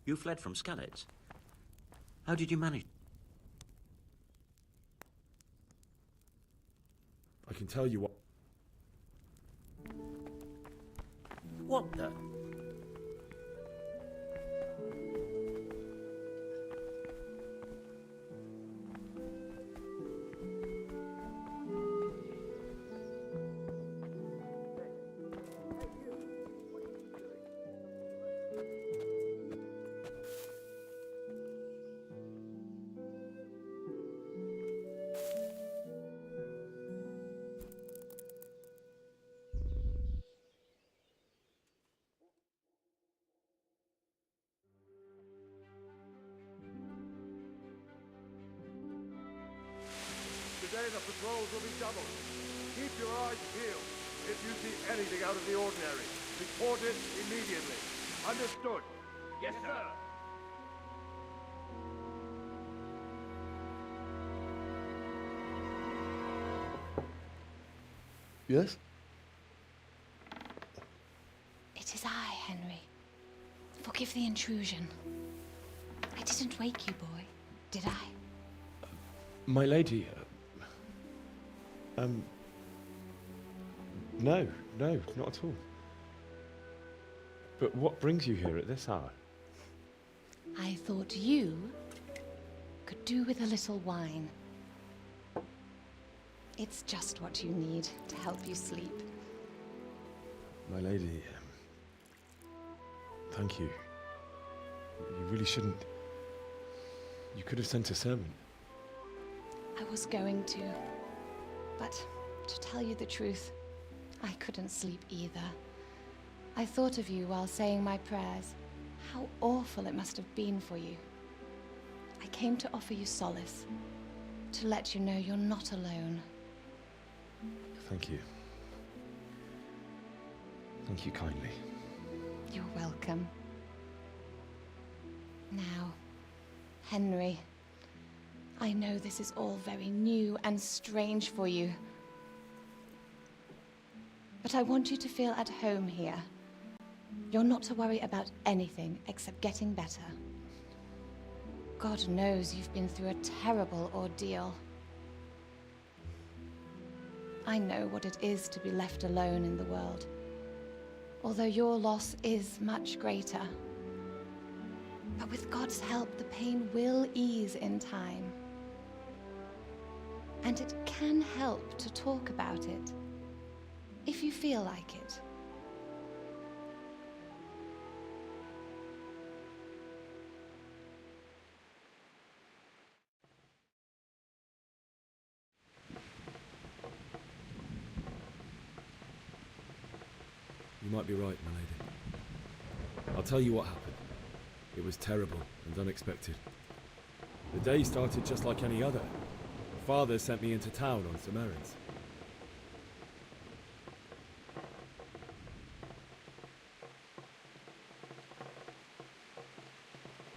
You fled from Skalitz. How did you manage? I can tell you what. What the? Today the patrols will be doubled. Keep your eyes peeled. If you see anything out of the ordinary, report it immediately. Understood? Yes, sir. Yes? It is I, Henry. Forgive the intrusion. I didn't wake you, boy, did I? My lady, no, not at all. But what brings you here at this hour? I thought you could do with a little wine. It's just what you need to help you sleep. My lady, thank you. You really shouldn't. You could have sent a servant. I was going to, but to tell you the truth, I couldn't sleep either. I thought of you while saying my prayers. How awful it must have been for you. I came to offer you solace, to let you know you're not alone. Thank you. Thank you kindly. You're welcome. Now, Henry, I know this is all very new and strange for you. But I want you to feel at home here. You're not to worry about anything except getting better. God knows you've been through a terrible ordeal. I know what it is to be left alone in the world, although your loss is much greater. But with God's help, the pain will ease in time. And it can help to talk about it, if you feel like it. You might be right, my lady. I'll tell you what happened. It was terrible and unexpected. The day started just like any other. Father sent me into town on some errands.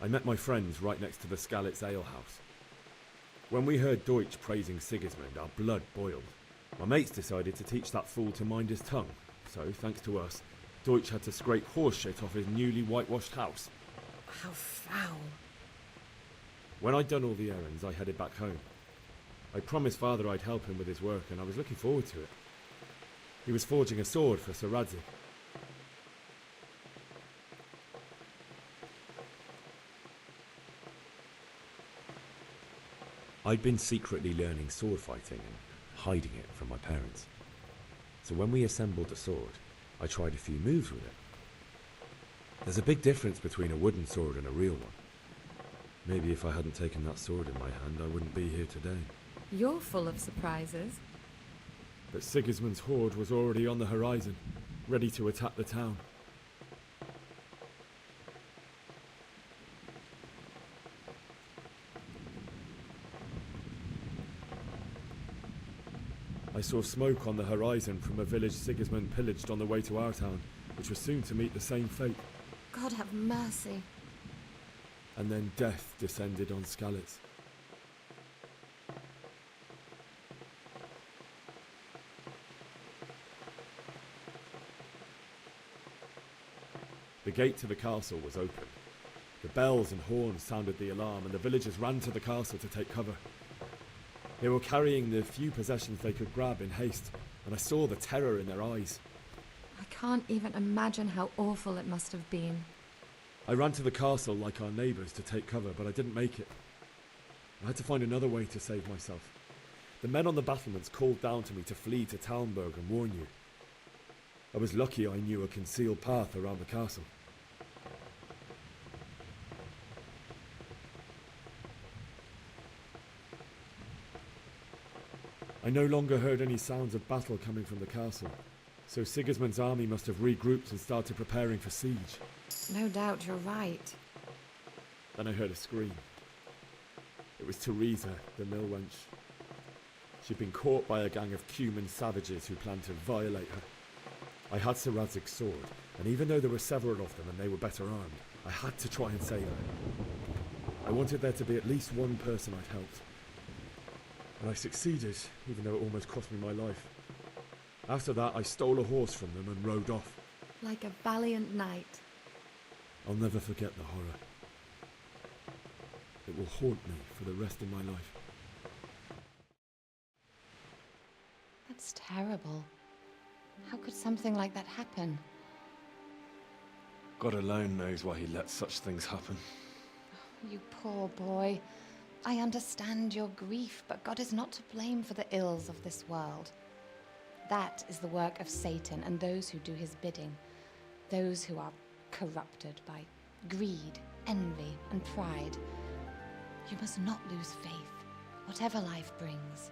I met my friends right next to the Skalitz Ale House. When we heard Deutsch praising Sigismund, our blood boiled. My mates decided to teach that fool to mind his tongue, so, thanks to us, Deutsch had to scrape horse shit off his newly whitewashed house. How foul. When I'd done all the errands, I headed back home. I promised Father I'd help him with his work, and I was looking forward to it. He was forging a sword for Sir Radzig. I'd been secretly learning sword fighting and hiding it from my parents. So when we assembled the sword, I tried a few moves with it. There's a big difference between a wooden sword and a real one. Maybe if I hadn't taken that sword in my hand, I wouldn't be here today. You're full of surprises. But Sigismund's horde was already on the horizon, ready to attack the town. I saw smoke on the horizon from a village Sigismund pillaged on the way to our town, which was soon to meet the same fate. God have mercy. And then death descended on Skalitz. The gate to the castle was open. The bells and horns sounded the alarm, and the villagers ran to the castle to take cover. They were carrying the few possessions they could grab in haste, and I saw the terror in their eyes. I can't even imagine how awful it must have been. I ran to the castle like our neighbours to take cover, but I didn't make it. I had to find another way to save myself. The men on the battlements called down to me to flee to Talmberg and warn you. I was lucky I knew a concealed path around the castle. I no longer heard any sounds of battle coming from the castle, so Sigismund's army must have regrouped and started preparing for siege. No doubt you're right. Then I heard a scream. It was Teresa, the mill wench. She'd been caught by a gang of Cuman savages who planned to violate her. I had Sir Radzig's sword, and even though there were several of them and they were better armed, I had to try and save her. I wanted there to be at least one person I'd helped. And I succeeded, even though it almost cost me my life. After that, I stole a horse from them and rode off. Like a valiant knight. I'll never forget the horror. It will haunt me for the rest of my life. That's terrible. How could something like that happen? God alone knows why he lets such things happen. You poor boy. I understand your grief, but God is not to blame for the ills of this world. That is the work of Satan and those who do his bidding. Those who are corrupted by greed, envy, and pride. You must not lose faith, whatever life brings.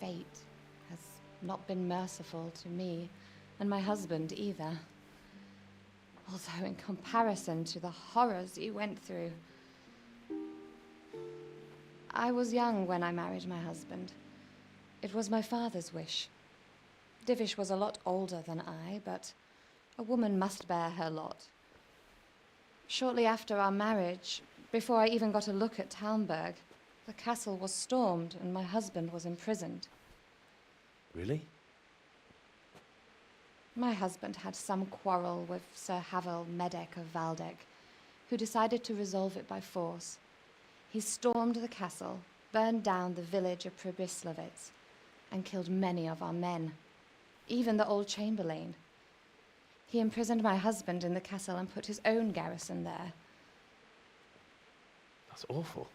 Fate has not been merciful to me, and my husband either. Although in comparison to the horrors you went through. I was young when I married my husband. It was my father's wish. Divish was a lot older than I, but a woman must bear her lot. Shortly after our marriage, before I even got a look at Talmberg, the castle was stormed and my husband was imprisoned. Really? My husband had some quarrel with Sir Havel Medek of Valdek, who decided to resolve it by force. He stormed the castle, burned down the village of Pribyslavitz, and killed many of our men, even the old chamberlain. He imprisoned my husband in the castle and put his own garrison there. That's awful.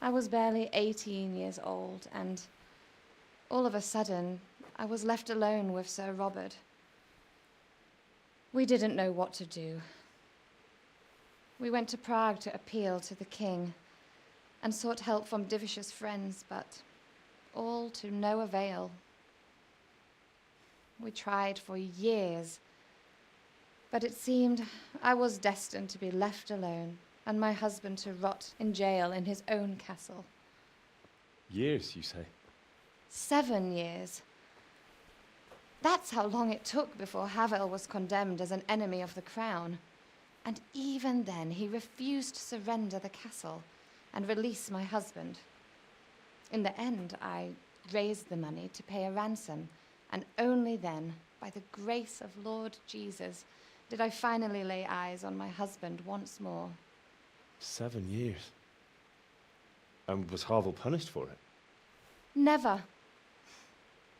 I was barely 18 years old, and all of a sudden, I was left alone with Sir Robert. We didn't know what to do. We went to Prague to appeal to the king and sought help from Divish's friends, but all to no avail. We tried for years, but it seemed I was destined to be left alone and my husband to rot in jail in his own castle. Years, you say? 7 years. That's how long it took before Havel was condemned as an enemy of the crown. And even then, he refused to surrender the castle and release my husband. In the end, I raised the money to pay a ransom, and only then, by the grace of Lord Jesus, did I finally lay eyes on my husband once more. 7 years. And was Havel punished for it? Never.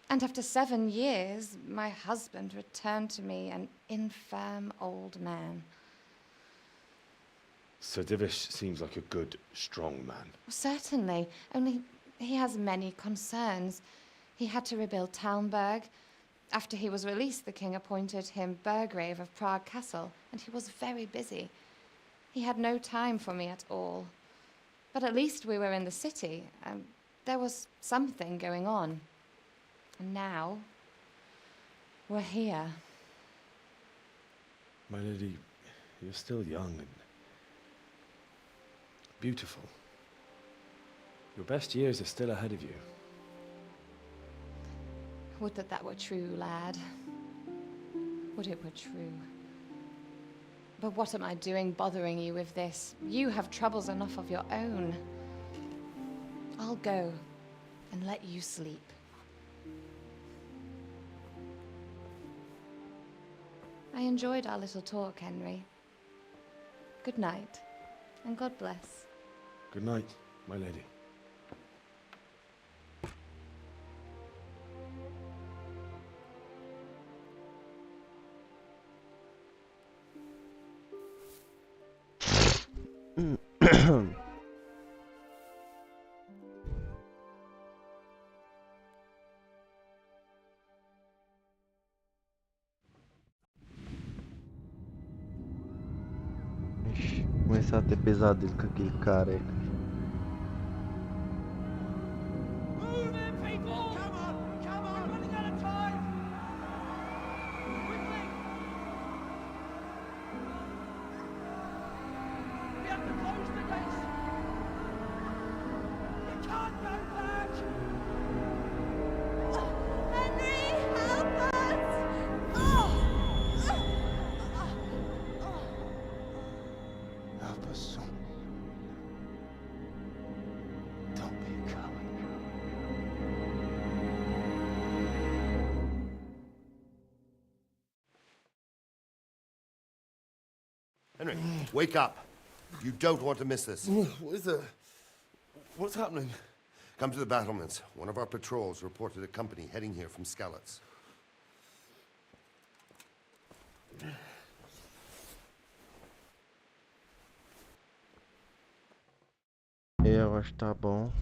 And after 7 years, my husband returned to me an infirm old man. Sir Divish seems like a good, strong man. Certainly, only he has many concerns. He had to rebuild Talmberg. After he was released, the king appointed him Burgrave of Prague Castle, and he was very busy. He had no time for me at all. But at least we were in the city, and there was something going on. And now, we're here. My lady, you're still young and beautiful. Your best years are still ahead of you. Would that that were true, lad. Would it were true. But what am I doing bothering you with this? You have troubles enough of your own. I'll go and let you sleep. I enjoyed our little talk, Henry. Good night, and God bless. Good night, my lady. Ixi, começar a ter pesadelo com aquele careca. Move it, people! Come on! Come on! We're running out of time! Quickly! We have to close the gates! You can't go back! Henry, help us! Help us, son. Don't be a coward. Henry, wake up. You don't want to miss this. What is it? What's happening? Come to the battlements. One of our patrols reported a company heading here from Skalitz. Eu acho que tá bom.